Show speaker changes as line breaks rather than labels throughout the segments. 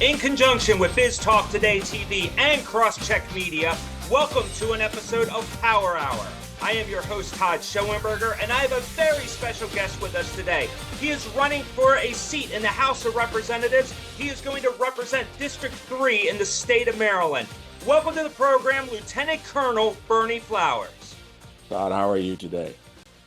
In conjunction with Biz Talk Today TV and CrossCheck Media, welcome to an episode of Power Hour. I am your host, Todd Schoenberger, and I have a very special guest with us today. He is running for a seat in the House of Representatives. He is going to represent District 3 in the state of Maryland. Welcome to the program, Lieutenant Colonel Berney Flowers.
Todd, how are you today?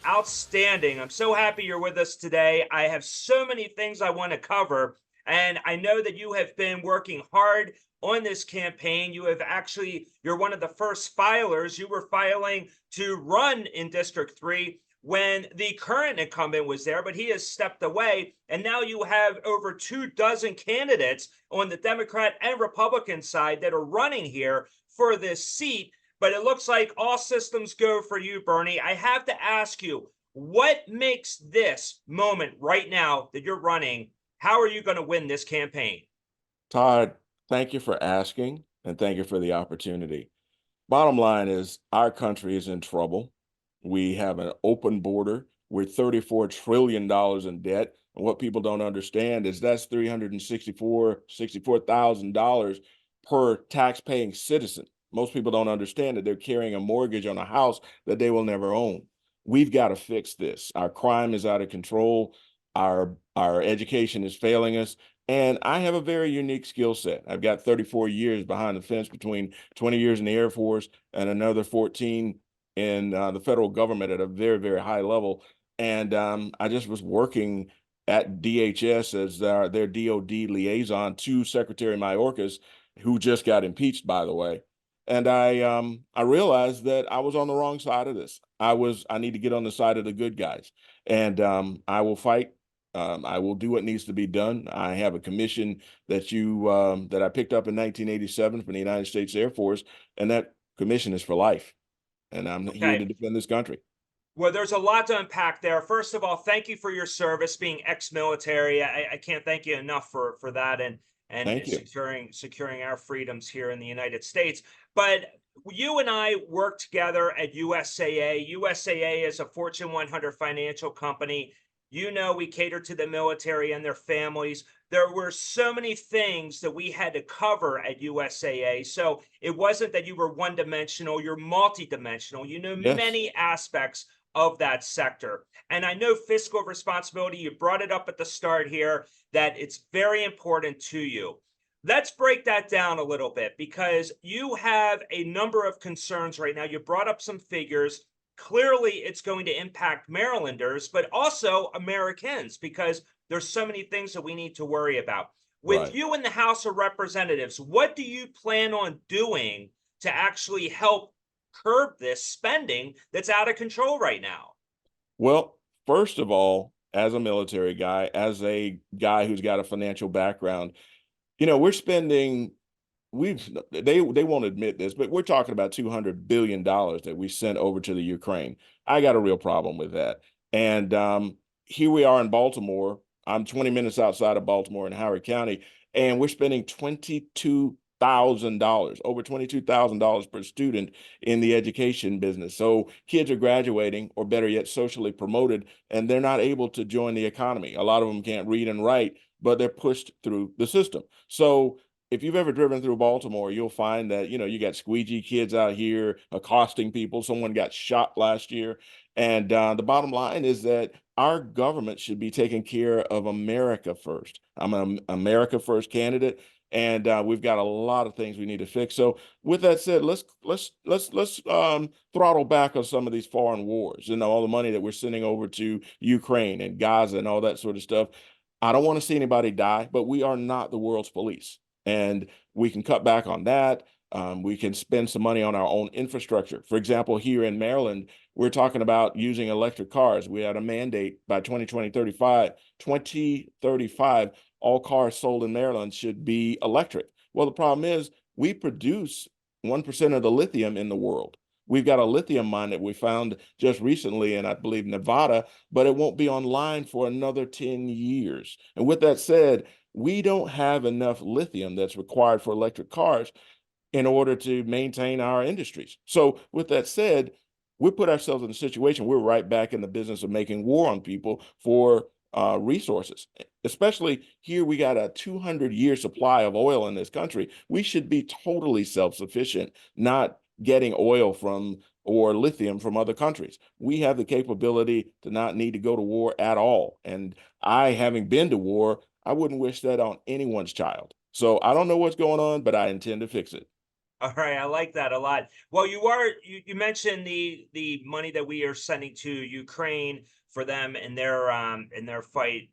Outstanding. I'm so happy you're with us today. I have so many things I want to cover. And I know that you have been working hard on this campaign. You're one of the first filers. You were filing to run in District 3 when the current incumbent was there, but he has stepped away. And now you have over 24 candidates on the Democrat and Republican side that are running here for this seat. But it looks like all systems go for you, Berney. I have to ask you, what makes this moment right now that you're running? How are you going to win this campaign?
Todd, thank you for asking, and thank you for the opportunity. Bottom line is our country is in trouble. We have an open border. We're $34 trillion in debt. And what people don't understand is that's $64,000 per tax-paying citizen. Most people don't understand that they're carrying a mortgage on a house that they will never own. We've got to fix this. Our crime is out of control. Our education is failing us. And I have a very unique skill set. I've got 34 years behind the fence, between 20 years in the Air Force and another 14 in the federal government at a very, very high level. And I just was working at DHS as their DOD liaison to Secretary Mayorkas, who just got impeached, by the way. And I realized that I was on the wrong side of this. I need to get on the side of the good guys, and I will fight. I will do what needs to be done. I have a commission that I picked up in 1987 from the United States Air Force, and that commission is for life. And I'm here to defend this country.
Well, there's a lot to unpack there. First of all, thank you for your service, being ex-military. I can't thank you enough for that and securing our freedoms here in the United States. But you and I work together at USAA. USAA is a Fortune 100 financial company. You know, we cater to the military and their families. There were so many things that we had to cover at USAA. So it wasn't that you were one-dimensional, you're multi-dimensional. You know many aspects of that sector. And I know fiscal responsibility, you brought it up at the start here, that it's very important to you. Let's break that down a little bit, because you have a number of concerns right now. You brought up some figures. Clearly, it's going to impact Marylanders, but also Americans, because there's so many things that we need to worry about. With you in the House of Representatives, what do you plan on doing to actually help curb this spending that's out of control right now?
Well, first of all, as a military guy, as a guy who's got a financial background, we're spending. They won't admit this, but we're talking about $200 billion that we sent over to the Ukraine. I got a real problem with that. And here we are in Baltimore. I'm 20 minutes outside of Baltimore in Howard County, and we're spending $22,000, over $22,000 per student in the education business. So kids are graduating, or better yet, socially promoted, and they're not able to join the economy. A lot of them can't read and write, but they're pushed through the system. So if you've ever driven through Baltimore, you'll find that, you got squeegee kids out here accosting people. Someone got shot last year. And the bottom line is that our government should be taking care of America first. I'm an America first candidate, and we've got a lot of things we need to fix. So with that said, let's throttle back on some of these foreign wars, all the money that we're sending over to Ukraine and Gaza and all that sort of stuff. I don't want to see anybody die, but we are not the world's police. And we can cut back on that. We can spend some money on our own infrastructure. For example, here in Maryland, we're talking about using electric cars. We had a mandate by 2035, all cars sold in Maryland should be electric. Well, the problem is we produce 1% of the lithium in the world. We've got a lithium mine that we found just recently in, I believe, Nevada, but it won't be online for another 10 years. And with that said, we don't have enough lithium that's required for electric cars in order to maintain our industries. So with that said, we put ourselves in a situation, we're right back in the business of making war on people for resources. Especially here, we got a 200-year supply of oil in this country. We should be totally self-sufficient, not getting oil from or lithium from other countries. We have the capability to not need to go to war at all. And I, having been to war, I wouldn't wish that on anyone's child. So I don't know what's going on, but I intend to fix it.
All right, I like that a lot. Well, you mentioned the money that we are sending to Ukraine for them in their fight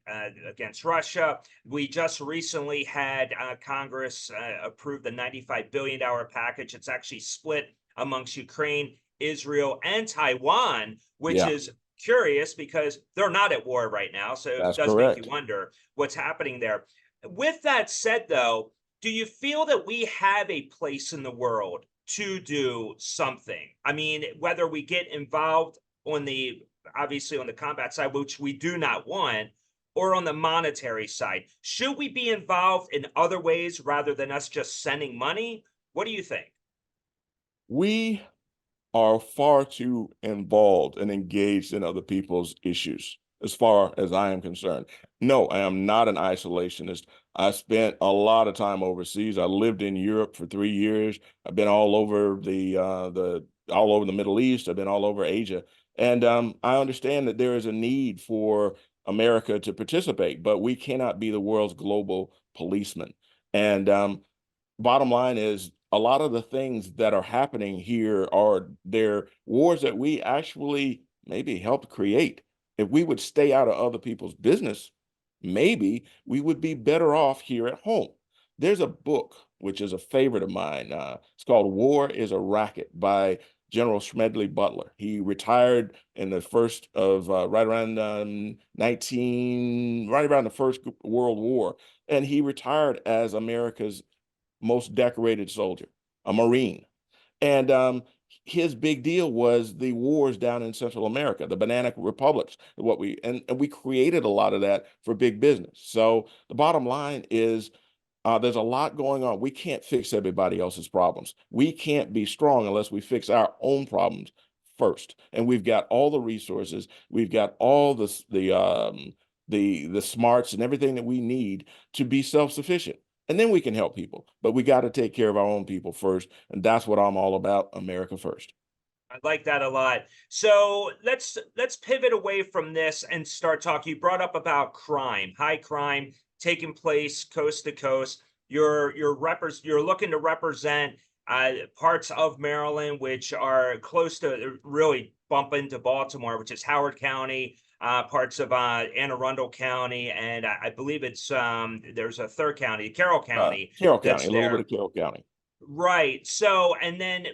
against Russia. We just recently had Congress approve the $95 billion package. It's actually split amongst Ukraine, Israel, and Taiwan, which
Yeah,
is curious because they're not at war right now. So it
that's
does make you
correct.
wonder what's happening there. With that said, though, do you feel that we have a place in the world to do something? I mean, whether we get involved on the obviously on the combat side, which we do not want, or on the monetary side, should we be involved in other ways rather than us just sending money? What do you think?
We are far too involved and engaged in other people's issues, as far as I am concerned. No, I am not an isolationist. I spent a lot of time overseas. I lived in Europe for 3 years. I've been all over the Middle East. I've been all over Asia, and I understand that there is a need for America to participate, but we cannot be the world's global policeman. And bottom line is a lot of the things that are happening here are their wars that we actually maybe helped create. If we would stay out of other people's business, maybe we would be better off here at home. There's a book which is a favorite of mine. It's called War is a Racket by General Smedley Butler. He retired in the first of right around 19, right around the First World War, and he retired as America's most decorated soldier, a Marine. And his big deal was the wars down in Central America, the banana republics, and we created a lot of that for big business. So the bottom line is there's a lot going on. We can't fix everybody else's problems. We can't be strong unless we fix our own problems first. And we've got all the resources. We've got all the smarts and everything that we need to be self-sufficient. And then we can help people. But we got to take care of our own people first. And that's what I'm all about, America first.
I like that a lot. So let's pivot away from this and start talking. You brought up about crime, high crime taking place coast to coast. You're looking to represent parts of Maryland which are close to really bump into Baltimore, which is Howard County, parts of Anne Arundel County, and I believe it's there's a third county, Carroll County,
Carroll County,
that's
a little bit
there.
of Carroll County.
Right. So, and then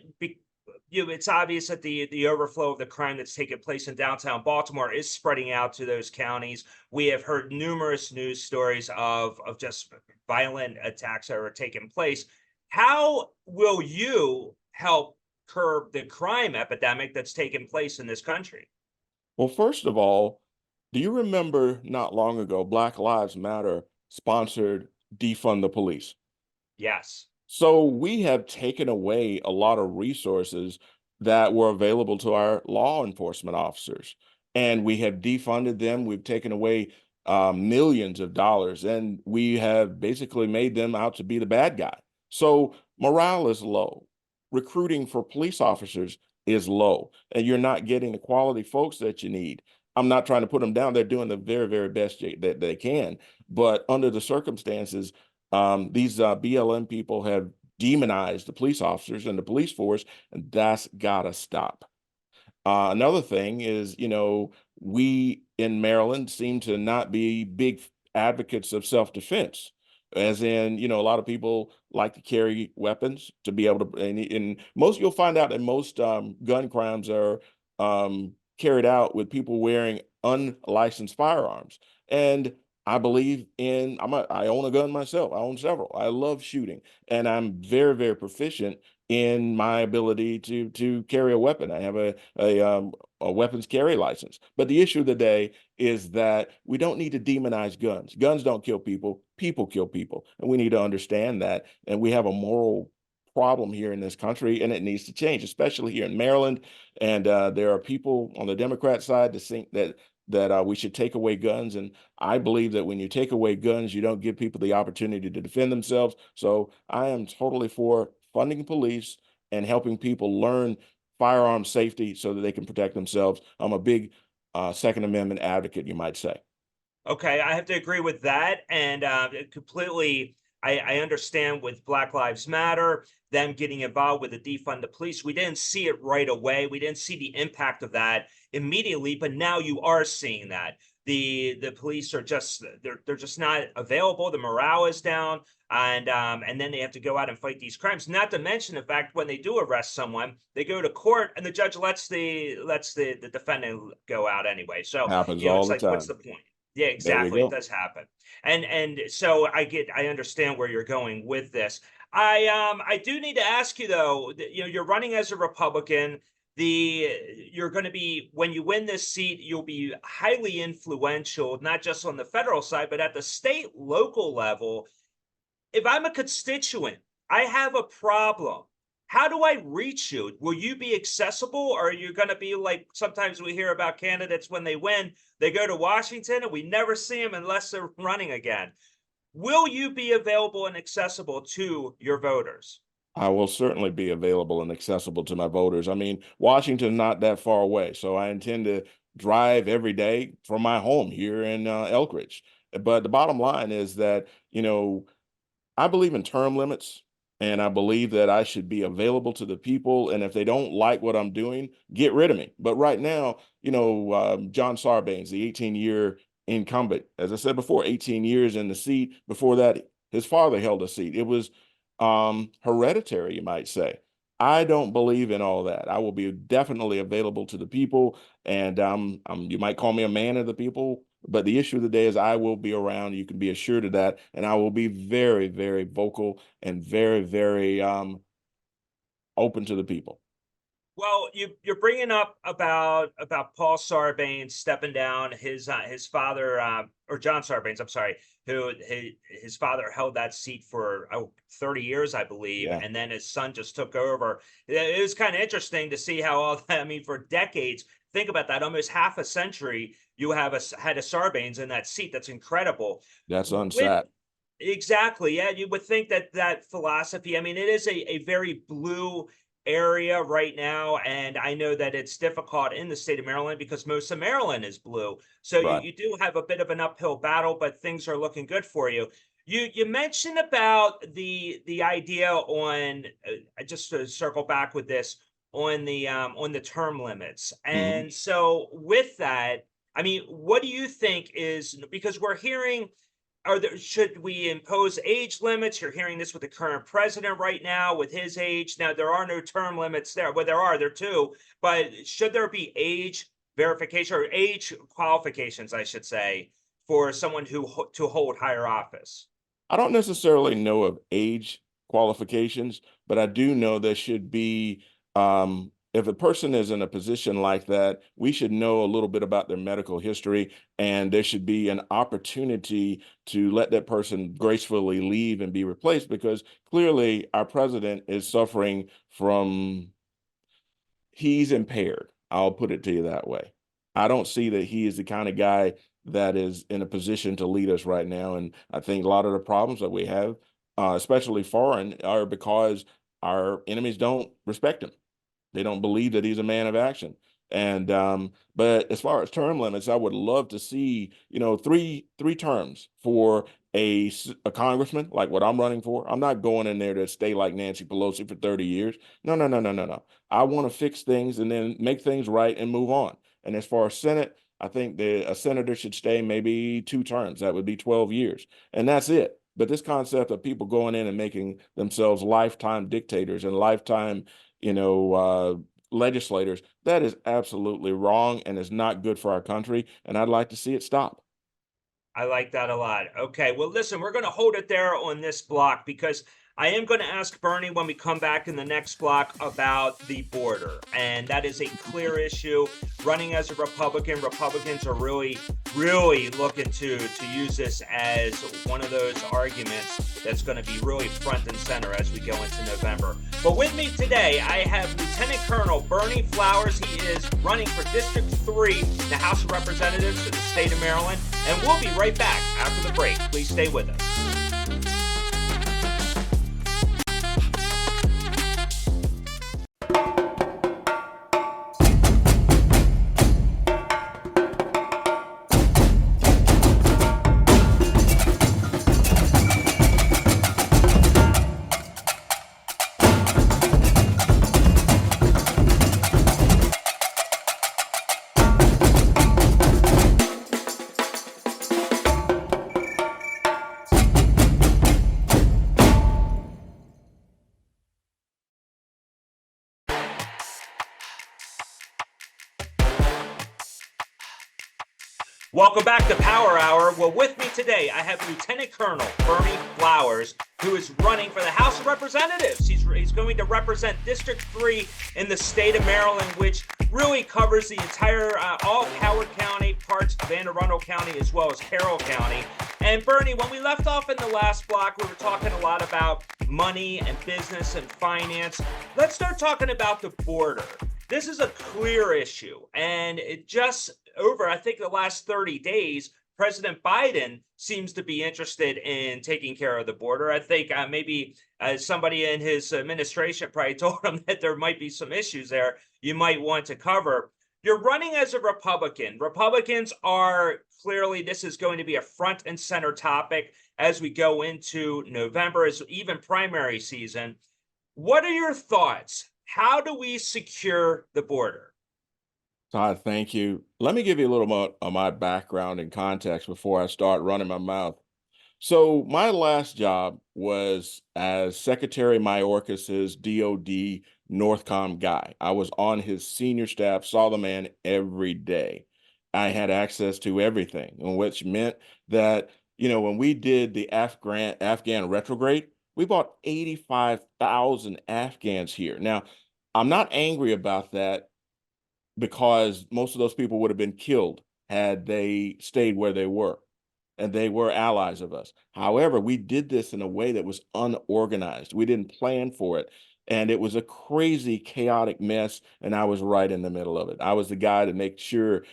it's obvious that the overflow of the crime that's taking place in downtown Baltimore is spreading out to those counties. We have heard numerous news stories of just violent attacks that are taking place. How will you help curb the crime epidemic that's taking place in this country?
Well, first of all, do you remember not long ago, Black Lives Matter sponsored defund the police?
Yes.
So we have taken away a lot of resources that were available to our law enforcement officers, and we have defunded them. We've taken away millions of dollars, and we have basically made them out to be the bad guy. So morale is low. Recruiting for police officers is low, and you're not getting the quality folks that you need. I'm not trying to put them down. They're doing the very, very best that they can, but under the circumstances, these BLM people have demonized the police officers and the police force, and that's gotta stop. Another thing is, we in Maryland seem to not be big advocates of self-defense. As in, a lot of people like to carry weapons to be able to, and most you'll find out that most gun crimes are carried out with people wearing unlicensed firearms. And I believe I own a gun myself. I own several. I love shooting, and I'm very, very proficient in my ability to carry a weapon. I have a weapons carry license. But the issue of the day is that we don't need to demonize guns. Guns don't kill people. People kill people, and we need to understand that. And we have a moral problem here in this country, and it needs to change, especially here in Maryland. And there are people on the Democrat side that think that that we should take away guns. And I believe that when you take away guns, you don't give people the opportunity to defend themselves. So I am totally for funding police and helping people learn firearm safety so that they can protect themselves. I'm a big Second Amendment advocate, you might say.
Okay, I have to agree with that, and completely. I understand with Black Lives Matter, them getting involved with the defund the police. We didn't see it right away. We didn't see the impact of that immediately, but now you are seeing that. The police are just they're just not available. The morale is down, and then they have to go out and fight these crimes. Not to mention the fact when they do arrest someone, they go to court and the judge lets the defendant go out anyway. So
Happens
you know, it's
all the
like, what's
time.
the point? Yeah,
There you
exactly. It
go.
does happen. And so I understand where you're going with this. I do need to ask you though, you know, you're running as a Republican. You're going to be, when you win this seat, you'll be highly influential, not just on the federal side, but at the state, local level. If I'm a constituent, I have a problem. How do I reach you? Will you be accessible, or are you going to be like sometimes we hear about candidates when they win, they go to Washington and we never see them unless they're running again? Will you be available and accessible to your voters?
I will certainly be available and accessible to my voters. I mean, Washington's not that far away, so I intend to drive every day from my home here in Elkridge. But the bottom line is that, you know, I believe in term limits, and I believe that I should be available to the people. And if they don't like what I'm doing, get rid of me. But right now, you know, John Sarbanes, the 18-year incumbent, as I said before, 18 years in the seat. Before that, his father held a seat. It was hereditary, you might say. I don't believe in all that. I will be definitely available to the people, and you might call me a man of the people, but the issue of the day is I will be around. You can be assured of that, and I will be very, very vocal and very, very open to the people.
Well, you're bringing up about Paul Sarbanes stepping down. His father, or John Sarbanes, I'm sorry, who his father held that seat for 30 years, I believe,
Yeah,
and then his son just took over. It was kind of interesting to see how all that. I mean, for decades, think about that, almost half a century, you have had a Sarbanes in that seat. That's incredible.
that's
With
unsat.
Exactly. Yeah, you would think that that philosophy, I mean, it is a very blue area right now. And I know that it's difficult in the state of Maryland because most of Maryland is blue. So
Right.
you do have a bit of an uphill battle, but things are looking good for you. You mentioned about the idea on just to circle back with this on the term limits.
Hmm.
And so with that, I mean, what do you think is, because we're hearing, should we impose age limits? You're hearing this with the current president right now with his age. Now there are no term limits there. Well, there too, but should there be age verification or age qualifications, I should say, for someone to hold higher office?
I don't necessarily know of age qualifications, but I do know there should be, if a person is in a position like that, we should know a little bit about their medical history, and there should be an opportunity to let that person gracefully leave and be replaced because clearly our president is suffering from he's impaired. I'll put it to you that way. I don't see that he is the kind of guy that is in a position to lead us right now. And I think a lot of the problems that we have, especially foreign, are because our enemies don't respect him. They don't believe that he's a man of action. And but as far as term limits, I would love to see, you know, three terms for a congressman like what I'm running for. I'm not going in there to stay like Nancy Pelosi for 30 years. No, no, no, no, no, no. I want to fix things and then make things right and move on. And as far as Senate, I think a senator should stay maybe 2 terms. That would be 12 years. And that's it. But this concept of people going in and making themselves lifetime dictators and lifetime, you know, legislators, that is absolutely wrong and is not good for our country. And I'd like to see it stop.
I like that a lot. Okay. Well, listen, we're going to hold it there on this block because I am going to ask Bernie when we come back in the next block about the border. And that is a clear issue. Running as a Republican, Republicans are really, really looking to use this as one of those arguments that's going to be really front and center as we go into November. But with me today, I have Lieutenant Colonel Berney Flowers. He is running for District 3 in the House of Representatives of the state of Maryland. And we'll be right back after the break. Please stay with us. Welcome back to Power Hour. Well, with me today, I have Lieutenant Colonel Berney Flowers, who is running for the House of Representatives. He's going to represent District 3 in the state of Maryland, which really covers the entire, all Howard County, parts of Anne Arundel County, as well as Carroll County. And Berney, when we left off in the last block, we were talking a lot about money and business and finance. Let's start talking about the border. This is a clear issue, and it just over, I think, the last 30 days, President Biden seems to be interested in taking care of the border. I think maybe somebody in his administration probably told him that there might be some issues there you might want to cover. You're running as a Republican. Republicans are clearly, this is going to be a front and center topic as we go into November, as even primary season. What are your thoughts? How do we secure the border?
Todd, thank you. Let me give you a little more of my background and context before I start running my mouth. So my last job was as Secretary Mayorkas's DOD Northcom guy. I was on his senior staff, saw the man every day. I had access to everything, which meant that, when we did the Afghan retrograde, we bought 85,000 Afghans here. Now, I'm not angry about that, because most of those people would have been killed had they stayed where they were, and they were allies of us. However, we did this in a way that was unorganized. We didn't plan for it, and it was a crazy, chaotic mess, and I was right in the middle of it. I was the guy to make sure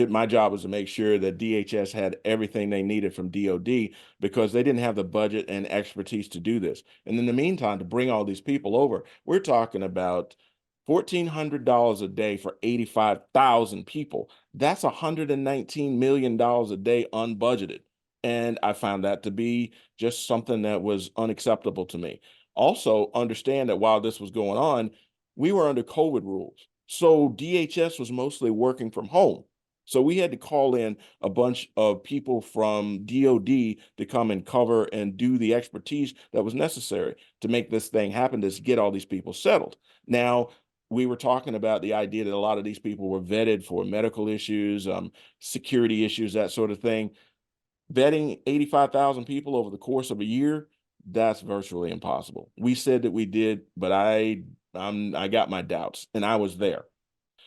my job was to make sure that DHS had everything they needed from DOD, because they didn't have the budget and expertise to do this. And in the meantime, to bring all these people over, we're talking about $1,400 a day for 85,000 people. That's $119 million a day unbudgeted. And I found that to be just something that was unacceptable to me. Also, understand that while this was going on, we were under COVID rules. So DHS was mostly working from home. So we had to call in a bunch of people from DOD to come and cover and do the expertise that was necessary to make this thing happen, to get all these people settled. Now, we were talking about the idea that a lot of these people were vetted for medical issues, security issues, that sort of thing. Vetting 85,000 people over the course of a year, that's virtually impossible. We said that we did, but I got my doubts, and I was there.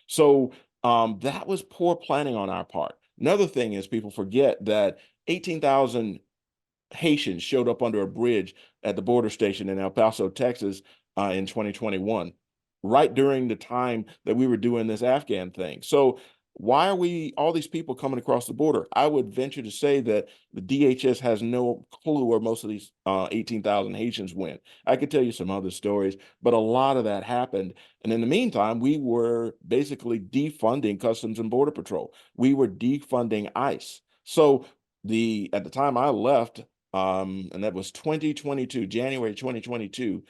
So that was poor planning on our part. Another thing is, people forget that 18,000 Haitians showed up under a bridge at the border station in El Paso, Texas, in 2021. Right during the time that we were doing this Afghan thing. So why are all these people coming across the border? I would venture to say that the DHS has no clue where most of these 18,000 Haitians went. I could tell you some other stories, but a lot of that happened. And in the meantime, we were basically defunding Customs and Border Patrol. We were defunding ICE. So at the time I left, and that was 2022, January 2022,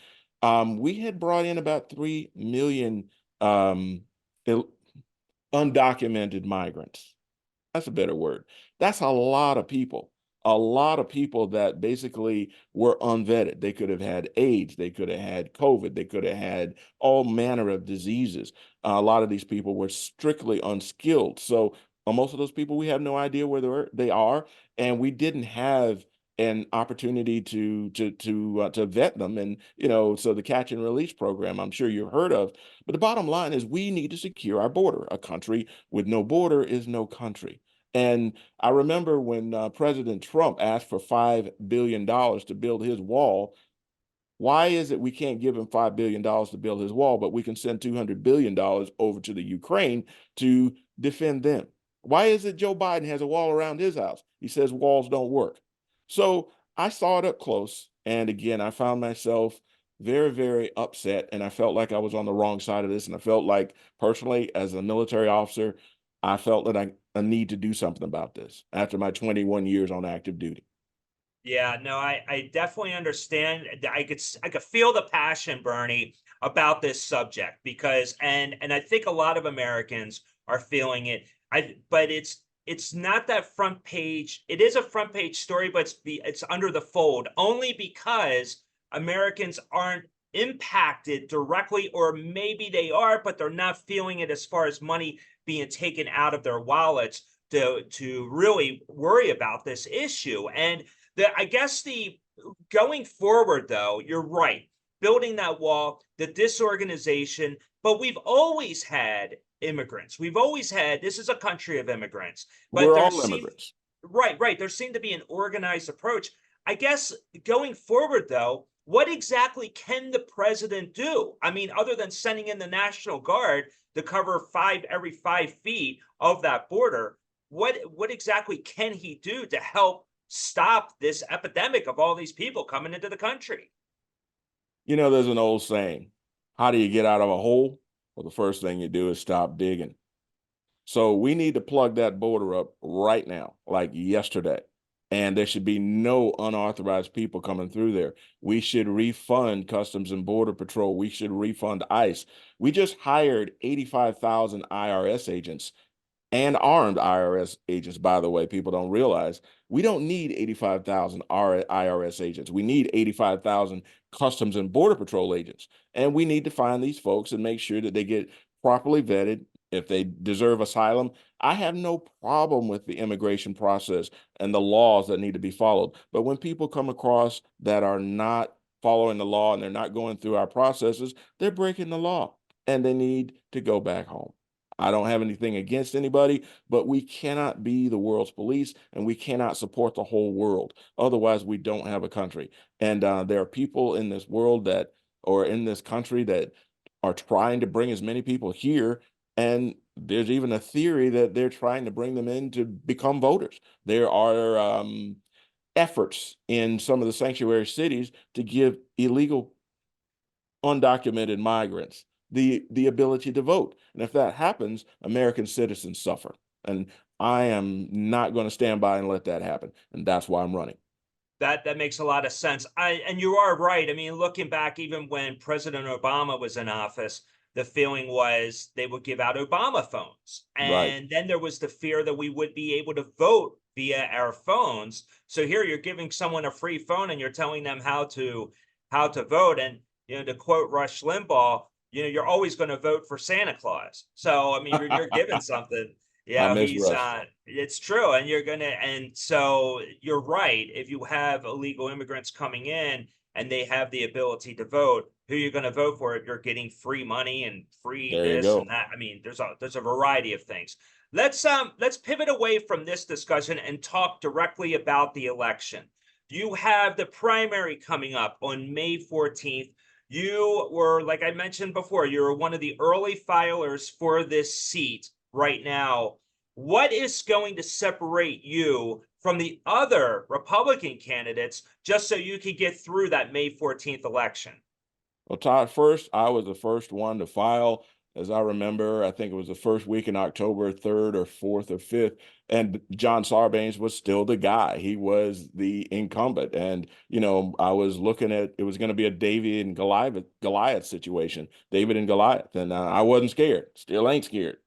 we had brought in about 3 million undocumented migrants. That's a better word. That's a lot of people that basically were unvetted. They could have had AIDS, they could have had COVID, they could have had all manner of diseases. A lot of these people were strictly unskilled. So most of those people, we have no idea where they are, and we didn't have an opportunity to vet them. And so the catch and release program, I'm sure you've heard of, but the bottom line is we need to secure our border. A country with no border is no country. And I remember when President Trump asked for $5 billion to build his wall. Why is it we can't give him $5 billion to build his wall, but we can send $200 billion over to the Ukraine to defend them? Why is it Joe Biden has a wall around his house? He says walls don't work. So I saw it up close. And again, I found myself very, very upset. And I felt like I was on the wrong side of this. And I felt like personally, as a military officer, I felt that I need to do something about this after my 21 years on active duty.
Yeah, no, I definitely understand. I could feel the passion, Bernie, about this subject because and I think a lot of Americans are feeling it. But it's not that front page. It is a front page story, but it's under the fold only because Americans aren't impacted directly, or maybe they are, but they're not feeling it as far as money being taken out of their wallets to really worry about this issue. And I guess the going forward, though, you're right. Building that wall, the disorganization, but we've always had immigrants. We've always had, this is a country of immigrants, but
We're all immigrants.
right. There seemed to be an organized approach. I guess going forward, though, what exactly can the president do? I mean, other than sending in the National Guard to cover every 5 feet of that border, what exactly can he do to help stop this epidemic of all these people coming into the country?
You know, there's an old saying, how do you get out of a hole? Well, the first thing you do is stop digging. So we need to plug that border up right now, like yesterday. And there should be no unauthorized people coming through there. We should refund Customs and Border Patrol. We should refund ICE. We just hired 85,000 IRS agents and armed IRS agents, by the way, people don't realize we don't need 85,000 IRS agents. We need 85,000 Customs and Border Patrol agents. And we need to find these folks and make sure that they get properly vetted. If they deserve asylum, I have no problem with the immigration process and the laws that need to be followed. But when people come across that are not following the law and they're not going through our processes, they're breaking the law and they need to go back home. I don't have anything against anybody, but we cannot be the world's police and we cannot support the whole world. Otherwise, we don't have a country. And there are people in this world that, or in this country, that are trying to bring as many people here. And there's even a theory that they're trying to bring them in to become voters. There are efforts in some of the sanctuary cities to give illegal undocumented migrants the ability to vote. And if that happens, American citizens suffer. And I am not going to stand by and let that happen. And that's why I'm running.
That makes a lot of sense. And you are right. I mean, looking back, even when President Obama was in office, the feeling was they would give out Obama phones.
Right.
And then there was the fear that we would be able to vote via our phones. So here you're giving someone a free phone and you're telling them how to vote. And to quote Rush Limbaugh, you're always going to vote for Santa Claus. So I mean, you're given something.
I
Yeah,
miss
he's
Rush.
it's true. And so you're right. If you have illegal immigrants coming in and they have the ability to vote, who you're going to vote for if you're getting free money and free
There you
this and
go.
that. I mean, there's a variety of things. Let's pivot away from this discussion and talk directly about the election. You have the primary coming up on May 14th. You were, like I mentioned before, you're one of the early filers for this seat right now. What is going to separate you from the other Republican candidates just so you could get through that May 14th election?
Well, Todd, first, I was the first one to file. As I remember, I think it was the first week in October, 3rd or 4th or 5th. And John Sarbanes was still the guy. He was the incumbent. And, I was looking at it was going to be a David and Goliath situation, David and Goliath. And I wasn't scared, still ain't scared.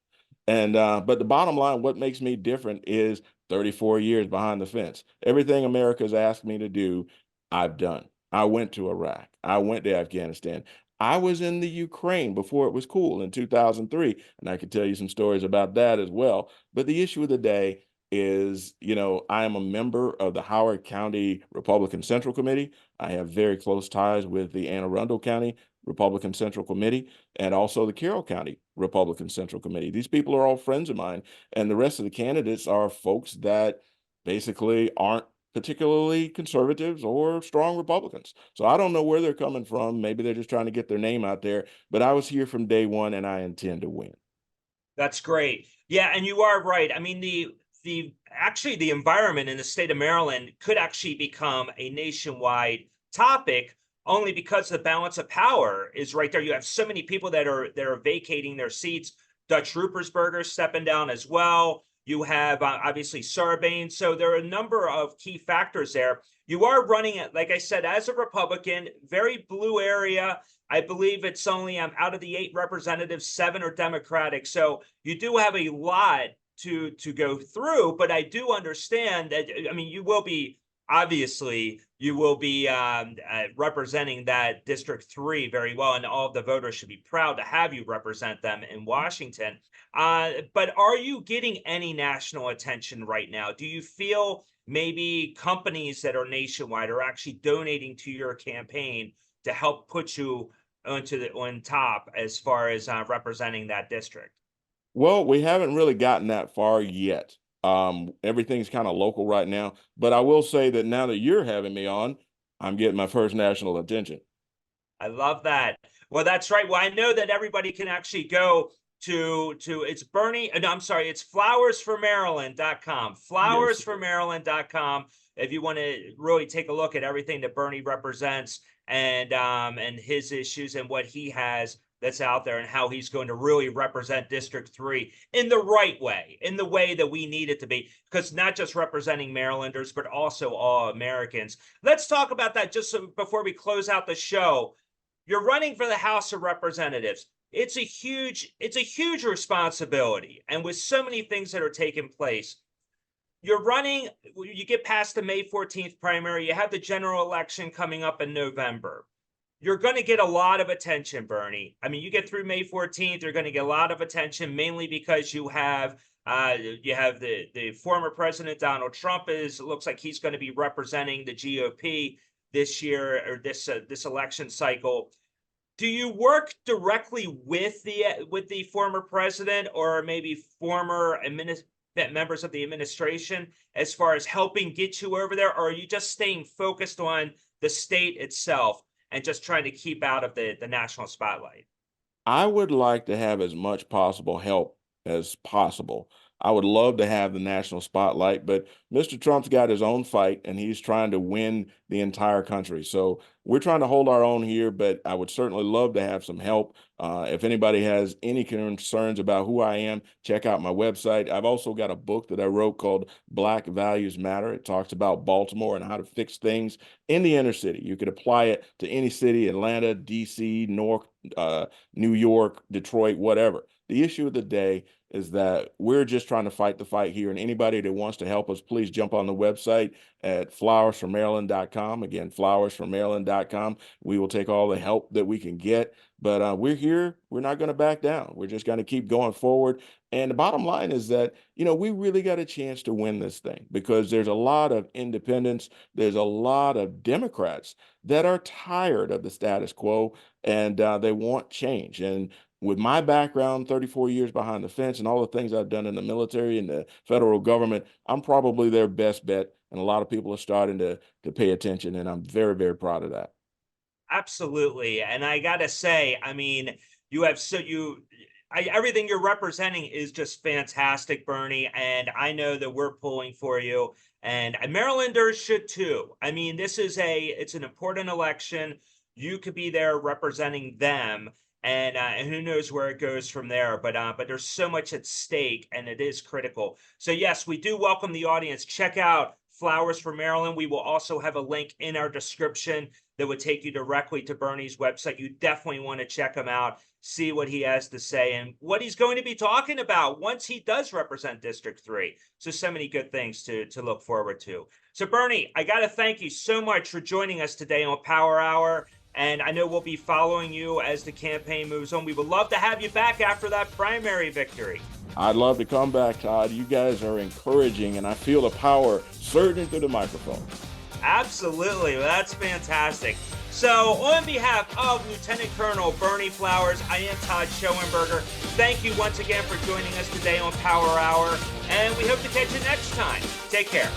And but the bottom line, what makes me different is 34 years behind the fence. Everything America's asked me to do, I've done. I went to Iraq. I went to Afghanistan. I was in the Ukraine before it was cool in 2003, and I could tell you some stories about that as well. But the issue of the day is, I am a member of the Howard County Republican Central Committee. I have very close ties with the Anne Arundel County Republican Central Committee and also the Carroll County Republican Central Committee. These people are all friends of mine, and the rest of the candidates are folks that basically aren't particularly conservatives or strong Republicans. So I don't know where they're coming from. Maybe they're just trying to get their name out there, but I was here from day one and I intend to win.
That's great. Yeah, and you are right. I mean, the actually the environment in the state of Maryland could actually become a nationwide topic only because the balance of power is right there. You have so many people that are vacating their seats. Dutch Ruppersberger stepping down as well. You have obviously Sarbanes. So there are a number of key factors there. You are running it, like I said, as a Republican, very blue area. I believe it's only out of the 8 representatives, 7 are Democratic. So you do have a lot to go through, but I do understand that. I mean, you will be obviously representing that District 3 very well, and all of the voters should be proud to have you represent them in Washington. But are you getting any national attention right now? Do you feel maybe companies that are nationwide are actually donating to your campaign to help put you on top as far as representing that district?
Well, we haven't really gotten that far yet. Everything's kind of local right now, but I will say that now that you're having me on, I'm getting my first national attention.
I love that. Well, that's right. Well, I know that everybody can actually go to it's Berney. No, I'm sorry, it's flowersformaryland.com.
Yes.
Flowersformaryland.com. If you want to really take a look at everything that Berney represents and his issues and what he has that's out there and how he's going to really represent District 3 in the right way, in the way that we need it to be, because not just representing Marylanders, but also all Americans. Let's talk about that just before we close out the show. You're running for the House of Representatives. It's a huge responsibility. And with so many things that are taking place, you're running, you get past the May 14th primary, you have the general election coming up in November. You're going to get a lot of attention, Berney. I mean, you get through May 14th, you're going to get a lot of attention, mainly because you have the former president Donald Trump looks like he's going to be representing the GOP this year or this election cycle. Do you work directly with the former president or maybe former members of the administration as far as helping get you over there, or are you just staying focused on the state itself and just trying to keep out of the national spotlight?
I would like to have as much possible help as possible. I would love to have the national spotlight, but Mr. Trump's got his own fight and he's trying to win the entire country. So we're trying to hold our own here, but I would certainly love to have some help. If anybody has any concerns about who I am, check out my website. I've also got a book that I wrote called Black Values Matter. It talks about Baltimore and how to fix things in the inner city. You could apply it to any city: Atlanta, DC, New York, Detroit, whatever. The issue of the day is that we're just trying to fight the fight here. And anybody that wants to help us, please jump on the website at flowersformaryland.com. Again, flowersformaryland.com. We will take all the help that we can get. But we're here. We're not going to back down. We're just going to keep going forward. And the bottom line is that, we really got a chance to win this thing because there's a lot of independents. There's a lot of Democrats that are tired of the status quo and they want change. And with my background, 34 years behind the fence and all the things I've done in the military and the federal government, I'm probably their best bet. And a lot of people are starting to pay attention. And I'm very, very proud of that.
Absolutely. And I gotta say, I mean, you have everything you're representing is just fantastic, Berney. And I know that we're pulling for you, and Marylanders should too. I mean, it's an important election. You could be there representing them, and who knows where it goes from there. But there's so much at stake, and it is critical. So yes, we do welcome the audience. Check out Flowers for Maryland. We will also have a link in our description that would take you directly to Berney's website. You definitely want to check him out, see what he has to say and what he's going to be talking about once he does represent District 3. So many good things to look forward to. So Berney, I got to thank you so much for joining us today on Power Hour. And I know we'll be following you as the campaign moves on. We would love to have you back after that primary victory.
I'd love to come back, Todd. You guys are encouraging, and I feel the power surging through the microphone.
Absolutely. Well, that's fantastic. So on behalf of Lieutenant Colonel Berney Flowers, I am Todd Schoenberger. Thank you once again for joining us today on Power Hour, and we hope to catch you next time. Take care.